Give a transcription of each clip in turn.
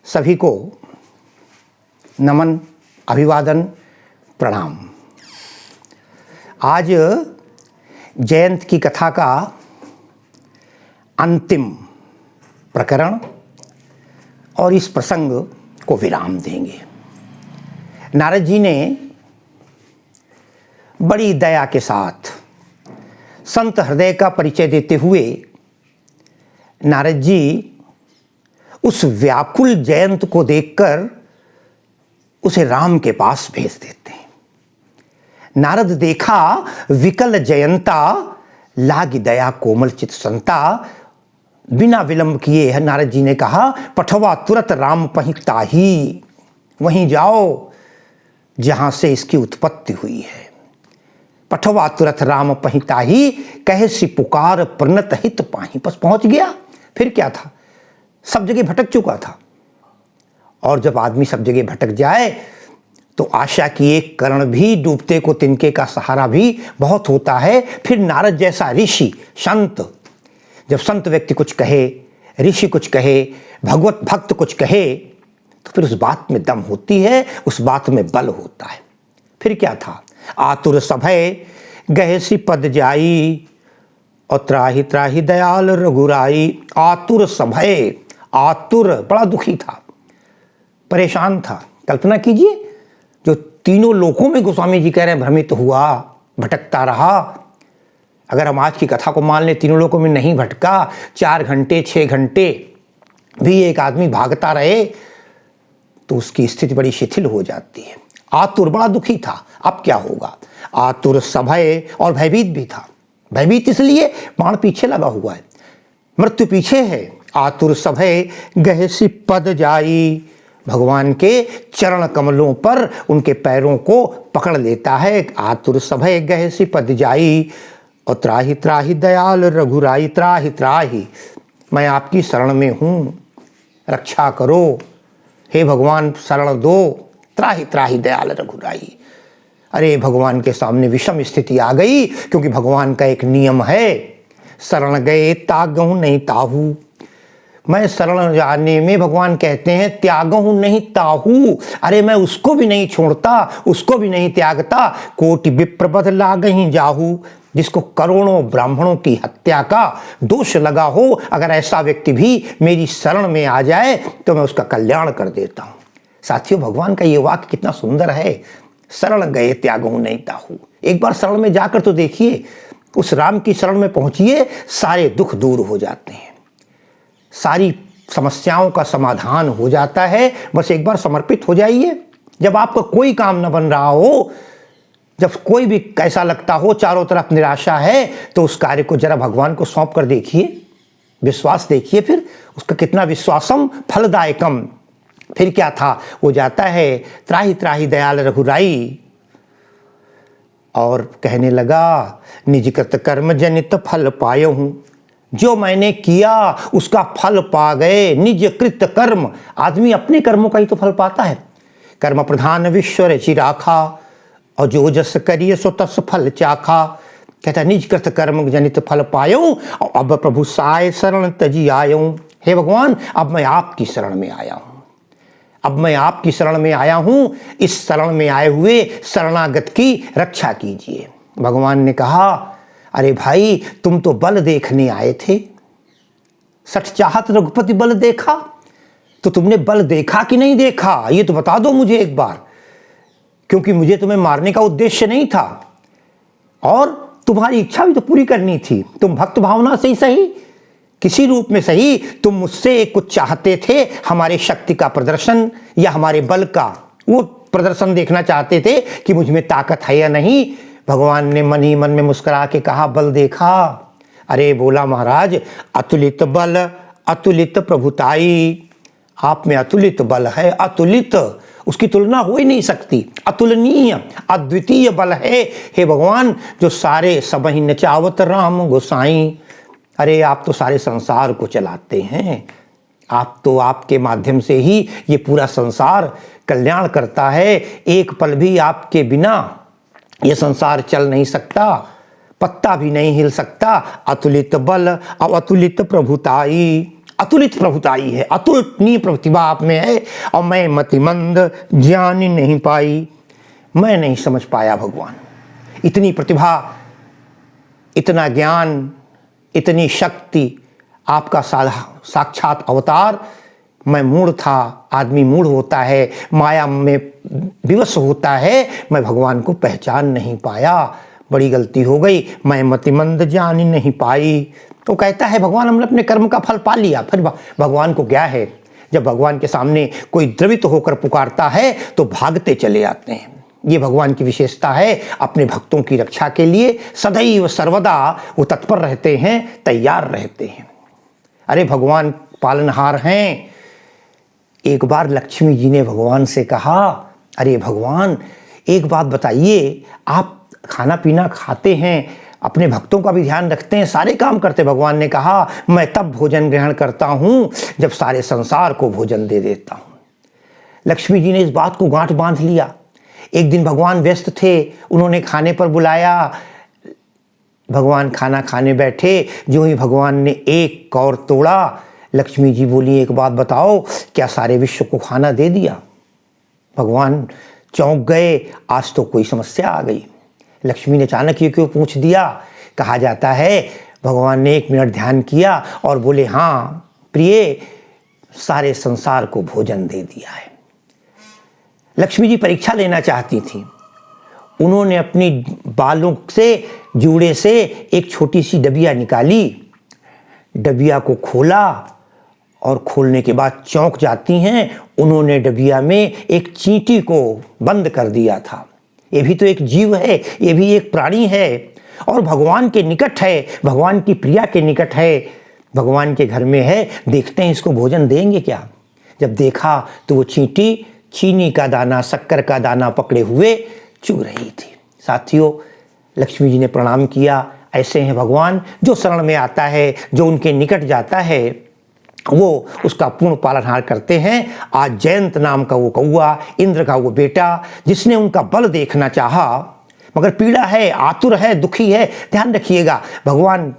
सभी को नमन, अभिवादन, प्रणाम। आज जयंत की कथा का अंतिम प्रकरण और इस प्रसंग को विराम देंगे। नारद जी ने बड़ी दया के साथ संत हृदय का परिचय देते हुए नारद जी उस व्याकुल जयंत को देखकर उसे राम के पास भेज देते हैं। नारद देखा विकल जयंता, लागी दया कोमल चित संता। बिना विलंब किए है नारद जी ने कहा, पठवा तुरत राम पहीं ताही। वहीं जाओ जहां से इसकी उत्पत्ति हुई है। पठवा तुरत राम पहीं ताही, कहे सि पुकार प्रणत हित पाही। बस पहुंच गया। फिर क्या था, सब जगह भटक चुका था। और जब आदमी सब जगह भटक जाए तो आशा की एक कर्ण भी, डूबते को तिनके का सहारा भी बहुत होता है। फिर नारद जैसा ऋषि संत, जब संत व्यक्ति कुछ कहे, ऋषि कुछ कहे, भगवत भक्त कुछ कहे, तो फिर उस बात में दम होती है, उस बात में बल होता है। फिर क्या था, आतुर सभय गहे सि पद जाई, और त्राहि त्राहि दयाल रघुराई। आतुर सभय, आतुर बड़ा दुखी था, परेशान था। कल्पना कीजिए, जो तीनों लोकों में गोस्वामी जी कह रहे हैं भ्रमित हुआ, भटकता रहा। अगर हम आज की कथा को मान लें, तीनों लोकों में नहीं भटका, 4 घंटे 6 घंटे भी एक आदमी भागता रहे तो उसकी स्थिति बड़ी शिथिल हो जाती है। आतुर बड़ा दुखी था, अब क्या होगा। आतुर सभय, और भयभीत भी था। भयभीत इसलिए, बाण पीछे लगा हुआ है, मृत्यु पीछे है। आतुर सभय गहे सि पद जाई, भगवान के चरण कमलों पर उनके पैरों को पकड़ लेता है। आतुर सभय गहे सि पद जाई, और त्राहि त्राहि दयाल रघुराई। त्राहि त्राहि, मैं आपकी शरण में हूँ, रक्षा करो, हे भगवान शरण दो। त्राहि त्राहि दयाल रघुराई। अरे भगवान के सामने विषम स्थिति आ गई, क्योंकि भगवान का एक नियम है, शरण गए तागहु नहीं ताहू। मैं शरण जाने में, भगवान कहते हैं, त्यागहु नहीं ताहू। अरे मैं उसको भी नहीं छोड़ता, उसको भी नहीं त्यागता। कोटि विप्रबध लागहि जाहू, जिसको करोड़ों ब्राह्मणों की हत्या का दोष लगा हो, अगर ऐसा व्यक्ति भी मेरी शरण में आ जाए तो मैं उसका कल्याण कर देता हूँ। साथियों, भगवान का ये वाक्य कितना सुंदर है, शरण गए त्यागहु नहीं ताहू। एक बार शरण में जाकर तो देखिए, उस राम की शरण में पहुंचिए, सारे दुख दूर हो जाते हैं, सारी समस्याओं का समाधान हो जाता है। बस एक बार समर्पित हो जाइए। जब आपका कोई काम न बन रहा हो, जब कोई भी कैसा लगता हो, चारों तरफ निराशा है, तो उस कार्य को जरा भगवान को सौंप कर देखिए, विश्वास देखिए, फिर उसका कितना विश्वासम फलदायकम। फिर क्या था, वो जाता है त्राहि त्राहि दयाल रघुराई, और कहने लगा, निज कृत कर्म जनित फल पायो हूँ। जो मैंने किया उसका फल पा गए। निज कृत कर्म, आदमी अपने कर्मों का ही तो फल पाता है। कर्म प्रधान विश्व रचि राखा, और जो जस करिए सो तस फल चाखा। कहता है, निज कृत कर्म जनित फल पायो, और अब प्रभु साय शरण तजी आयो। हे भगवान, अब मैं आपकी शरण में आया हूँ, अब मैं आपकी शरण में आया हूँ। इस शरण में आए हुए शरणागत की रक्षा कीजिए। भगवान ने कहा, अरे भाई, तुम तो बल देखने आए थे, सठ चाहत रघुपति बल देखा, तो तुमने बल देखा कि नहीं देखा, ये तो बता दो मुझे एक बार, क्योंकि मुझे तुम्हें मारने का उद्देश्य नहीं था, और तुम्हारी इच्छा भी तो पूरी करनी थी। तुम भक्त भावना से ही सही, किसी रूप में सही, तुम मुझसे कुछ चाहते थे, हमारे शक्ति का प्रदर्शन या हमारे बल का वो प्रदर्शन देखना चाहते थे कि मुझ में ताकत है या नहीं। भगवान ने मन ही मन में मुस्कुरा के कहा, बल देखा। अरे बोला, महाराज, अतुलित बल अतुलित प्रभुताई। आप में अतुलित बल है, अतुलित, उसकी तुलना हो ही नहीं सकती, अतुलनीय अद्वितीय बल है। हे भगवान, जो सारे सबहि नचावत राम गोसाई। अरे आप तो सारे संसार को चलाते हैं, आप तो, आपके माध्यम से ही ये पूरा संसार कल्याण करता है। एक पल भी आपके बिना ये संसार चल नहीं सकता, पत्ता भी नहीं हिल सकता। अतुलित बल और अतुलित प्रभुताई। अतुलित प्रभुताई है, अतुलनीय प्रतिभा आप में है। और मैं मतिमंद ज्ञान नहीं पाई, मैं नहीं समझ पाया भगवान, इतनी प्रतिभा, इतना ज्ञान, इतनी शक्ति, आपका साक्षात अवतार। मैं मूढ़ था, आदमी मूढ़ होता है, माया में विवश होता है, मैं भगवान को पहचान नहीं पाया, बड़ी गलती हो गई, मैं मतिमंद जान ही नहीं पाई। तो कहता है भगवान हमने अपने कर्म का फल पा लिया। फिर भगवान को क्या है, जब भगवान के सामने कोई द्रवित होकर पुकारता है तो भागते चले आते हैं। ये भगवान की विशेषता है, अपने भक्तों की रक्षा के लिए सदैव सर्वदा वो तत्पर रहते हैं, तैयार रहते हैं। अरे भगवान पालनहार हैं। एक बार लक्ष्मी जी ने भगवान से कहा, अरे भगवान एक बात बताइए, आप खाना पीना खाते हैं, अपने भक्तों का भी ध्यान रखते हैं, सारे काम करते। भगवान ने कहा, मैं तब भोजन ग्रहण करता हूँ जब सारे संसार को भोजन दे देता हूँ। लक्ष्मी जी ने इस बात को गांठ बांध लिया। एक दिन भगवान व्यस्त थे, उन्होंने खाने पर बुलाया, भगवान खाना खाने बैठे। जो ही भगवान ने एक कौर तोड़ा, लक्ष्मी जी बोली, एक बात बताओ, क्या सारे विश्व को खाना दे दिया? भगवान चौंक गए, आज तो कोई समस्या आ गई। लक्ष्मी ने अचानक ये क्यों पूछ दिया? कहा जाता है भगवान ने 1 मिनट ध्यान किया और बोले, हाँ प्रिय, सारे संसार को भोजन दे दिया है। लक्ष्मी जी परीक्षा लेना चाहती थी। उन्होंने अपनी बालों से, जूड़े से एक छोटी सी डबिया निकाली, डबिया को खोला और खोलने के बाद चौंक जाती हैं। उन्होंने डबिया में एक चींटी को बंद कर दिया था। ये भी तो एक जीव है, ये भी एक प्राणी है और भगवान के निकट है, भगवान की प्रिया के निकट है, भगवान के घर में है। देखते हैं इसको भोजन देंगे क्या। जब देखा तो वो चींटी चीनी का दाना, शक्कर का दाना पकड़े हुए चुग रही थी। साथियों, लक्ष्मी जी ने प्रणाम किया। ऐसे हैं भगवान, जो शरण में आता है, जो उनके निकट जाता है, वो उसका पूर्ण पालनहार करते हैं। आज जयंत नाम का वो कौआ, इंद्र का वो बेटा, जिसने उनका बल देखना चाहा, मगर पीड़ा है, आतुर है, दुखी है। ध्यान रखिएगा, भगवान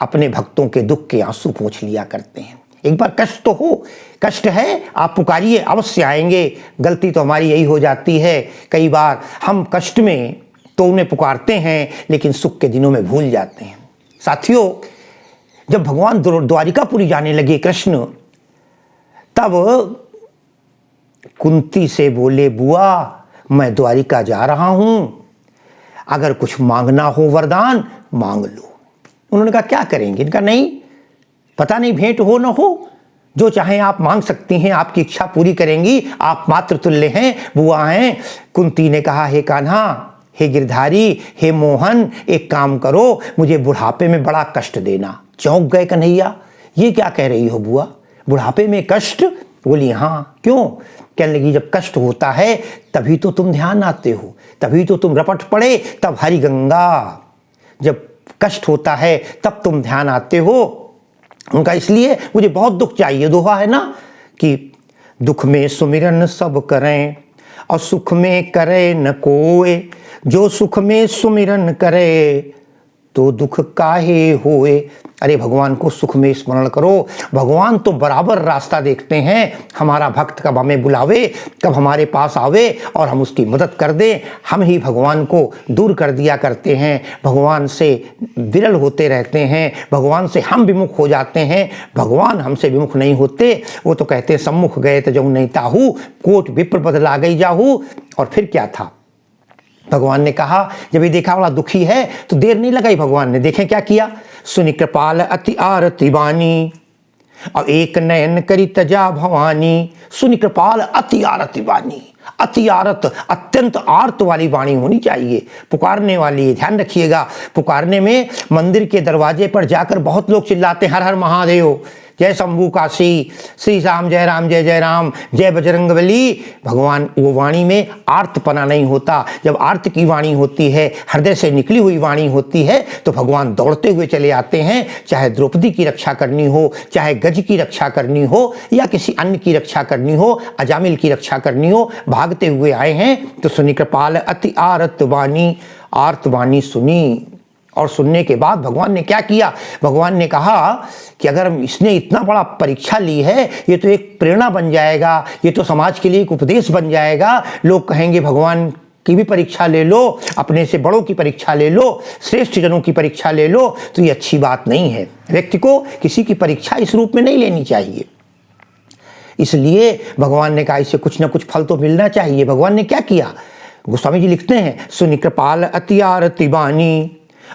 अपने भक्तों के दुख के आंसू पोंछ लिया करते हैं। एक बार कष्ट तो हो, कष्ट है, आप पुकारिए, अवश्य आएंगे। गलती तो हमारी यही हो जाती है, कई बार हम कष्ट में तो उन्हें पुकारते हैं, लेकिन सुख के दिनों में भूल जाते हैं। साथियों, जब भगवान द्वारिकापुरी जाने लगे कृष्ण, तब कुंती से बोले, बुआ मैं द्वारिका जा रहा हूं, अगर कुछ मांगना हो वरदान मांग लो। उन्होंने कहा क्या करेंगे? इनका नहीं पता, नहीं भेंट हो न हो, जो चाहे आप मांग सकती हैं, आपकी इच्छा पूरी करेंगी, आप मातृ तुल्य हैं, बुआ हैं। कुंती ने कहा, हे कान्हा, हे गिरधारी, हे मोहन, एक काम करो, मुझे बुढ़ापे में बड़ा कष्ट देना। चौंक गए कन्हैया, ये क्या कह रही हो बुआ, बुढ़ापे में कष्ट? बोली हाँ, क्यों? कहने लगी, जब कष्ट होता है तभी तो तुम ध्यान आते हो, तभी तो तुम रपट पड़े, तब हरि गंगा। जब कष्ट होता है तब तुम ध्यान आते हो। उनका इसलिए मुझे बहुत दुख चाहिए। दोहा है ना कि दुख में सुमिरन सब करें और सुख में करे न कोय, जो सुख में सुमिरन करे तो दुख काहे होए। अरे भगवान को सुख में स्मरण करो। भगवान तो बराबर रास्ता देखते हैं, हमारा भक्त कब हमें बुलावे, कब हमारे पास आवे और हम उसकी मदद कर दें। हम ही भगवान को दूर कर दिया करते हैं, भगवान से विरल होते रहते हैं, भगवान से हम विमुख हो जाते हैं। भगवान हमसे विमुख नहीं होते, वो तो कहते हैं सम्मुख गए तो जहु नहीं ताहू, कोट विप्र पद ला गई जाहू। और फिर क्या था, भगवान ने कहा, जब ये देखा बड़ा दुखी है तो देर नहीं लगाई भगवान ने। देखें क्या किया, सुनि कृपाल अति आरती बानी, और एक नयन करी तजा भवानी। सुनि कृपाल अति आरती बानी, अति आरत, अत्यंत आर्त वाली वाणी होनी चाहिए, पुकारने वाली। ध्यान रखिएगा, पुकारने में मंदिर के दरवाजे पर जाकर बहुत लोग चिल्लाते हर हर महादेव, जय शंभू काशी, श्री राम जय राम, जय जय राम, जय बजरंगबली। भगवान वो वाणी में आर्तपना नहीं होता। जब आर्त की वाणी होती है, हृदय से निकली हुई वाणी होती है, तो भगवान दौड़ते हुए चले आते हैं। चाहे द्रौपदी की रक्षा करनी हो, चाहे गज की रक्षा करनी हो, या किसी अन्य की रक्षा करनी हो, अजामिल की रक्षा करनी हो, भागते हुए आए हैं। तो सुनि कृपाल अति आरत वाणी, आर्त वाणी सुनी। और सुनने के बाद भगवान ने क्या किया, भगवान ने कहा कि अगर इसने इतना बड़ा परीक्षा ली है, ये तो एक प्रेरणा बन जाएगा, ये तो समाज के लिए एक उपदेश बन जाएगा। लोग कहेंगे भगवान की भी परीक्षा ले लो, अपने से बड़ों की परीक्षा ले लो, श्रेष्ठ जनों की परीक्षा ले लो, तो ये अच्छी बात नहीं है। व्यक्ति को किसी की परीक्षा इस रूप में नहीं लेनी चाहिए। इसलिए भगवान ने कहा इससे कुछ ना कुछ फल तो मिलना चाहिए। भगवान ने क्या किया, गोस्वामी जी लिखते हैं, सुनि कृपाल अति आरती बानी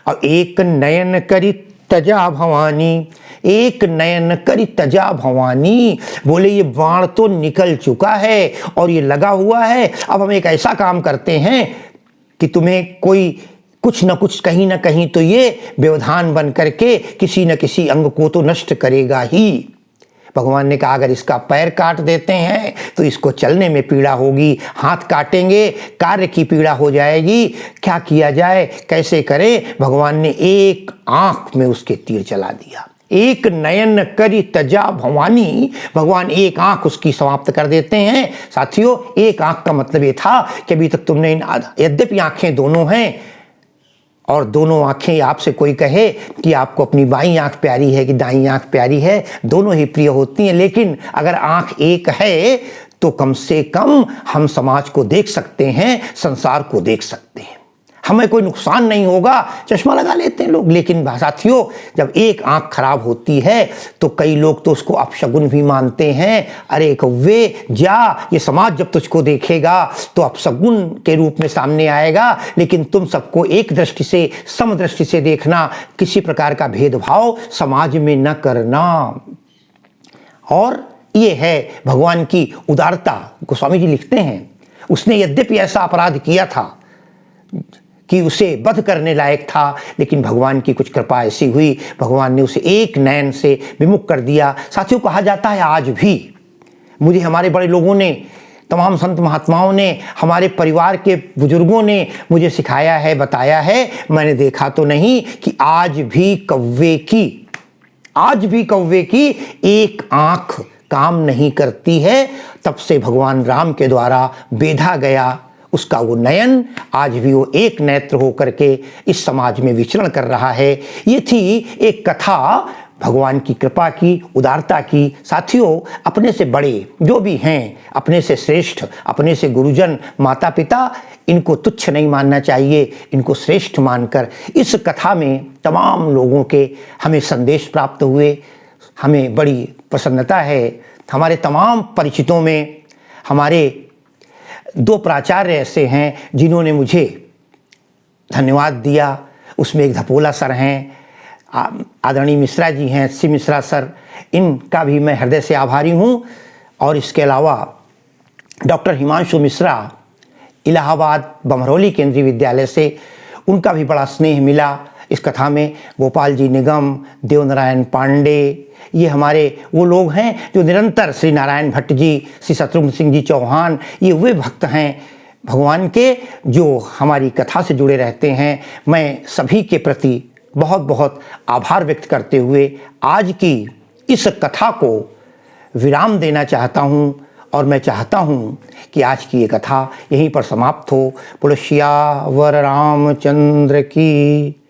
और एक नयन करी तजा भवानी, एक नयन करी तजा भवानी। बोले ये बाण तो निकल चुका है और ये लगा हुआ है, अब हम एक ऐसा काम करते हैं कि तुम्हें कोई कुछ न कुछ कहीं ना कहीं तो ये व्यवधान बन करके किसी न किसी अंग को तो नष्ट करेगा ही। भगवान ने कहा अगर इसका पैर काट देते हैं तो इसको चलने में पीड़ा होगी, हाथ काटेंगे कार्य की पीड़ा हो जाएगी, क्या किया जाए, कैसे करें। भगवान ने एक आंख में उसके तीर चला दिया। एक नयन करी तजा भवानी, भगवान एक आंख उसकी समाप्त कर देते हैं। साथियों, एक आंख का मतलब ये था कि अभी तक तुमने यद्यपि आंखें दोनों हैं और दोनों आंखें, आपसे कोई कहे कि आपको अपनी बाईं आंख प्यारी है कि दाईं आंख प्यारी है, दोनों ही प्रिय होती हैं, लेकिन अगर आंख एक है तो कम से कम हम समाज को देख सकते हैं, संसार को देख सकते हैं, हमें कोई नुकसान नहीं होगा। चश्मा लगा लेते हैं लोग, लेकिन साथियों जब एक आंख खराब होती है तो कई लोग तो उसको अपशगुन भी मानते हैं। अरे कौवे जा, ये समाज जब तुझको देखेगा तो अपशगुन के रूप में सामने आएगा, लेकिन तुम सबको एक दृष्टि से, समदृष्टि से देखना, किसी प्रकार का भेदभाव समाज में न करना। और ये है भगवान की उदारता। गोस्वामी जी लिखते हैं, उसने यद्यपि ऐसा अपराध किया था कि उसे वध करने लायक था, लेकिन भगवान की कुछ कृपा ऐसी हुई, भगवान ने उसे एक नयन से विमुख कर दिया। साथियों, कहा जाता है आज भी मुझे हमारे बड़े लोगों ने, तमाम संत महात्माओं ने, हमारे परिवार के बुजुर्गों ने मुझे सिखाया है, बताया है, मैंने देखा तो नहीं, कि आज भी कौवे की एक आंख काम नहीं करती है। तब से भगवान राम के द्वारा बेधा गया उसका वो नयन, आज भी वो एक नेत्र होकर के इस समाज में विचरण कर रहा है। ये थी एक कथा भगवान की कृपा की, उदारता की। साथियों, अपने से बड़े जो भी हैं, अपने से श्रेष्ठ, अपने से गुरुजन, माता पिता, इनको तुच्छ नहीं मानना चाहिए, इनको श्रेष्ठ मानकर इस कथा में तमाम लोगों के हमें संदेश प्राप्त हुए। हमें बड़ी प्रसन्नता है, हमारे तमाम परिचितों में हमारे 2 प्राचार्य ऐसे हैं जिन्होंने मुझे धन्यवाद दिया। उसमें एक धपोला सर हैं, आदरणीय मिश्रा जी हैं, सी मिश्रा सर, इनका भी मैं हृदय से आभारी हूँ। और इसके अलावा डॉक्टर हिमांशु मिश्रा, इलाहाबाद बमरौली केंद्रीय विद्यालय से, उनका भी बड़ा स्नेह मिला इस कथा में। गोपाल जी निगम, देवनारायण पांडे, ये हमारे वो लोग हैं जो निरंतर, श्री नारायण भट्ट जी, श्री शत्रुघ्न सिंह जी चौहान, ये वे भक्त हैं भगवान के जो हमारी कथा से जुड़े रहते हैं। मैं सभी के प्रति बहुत बहुत आभार व्यक्त करते हुए आज की इस कथा को विराम देना चाहता हूँ और मैं चाहता हूँ कि आज की ये कथा यहीं पर समाप्त हो। बोलो सियावर रामचंद्र की।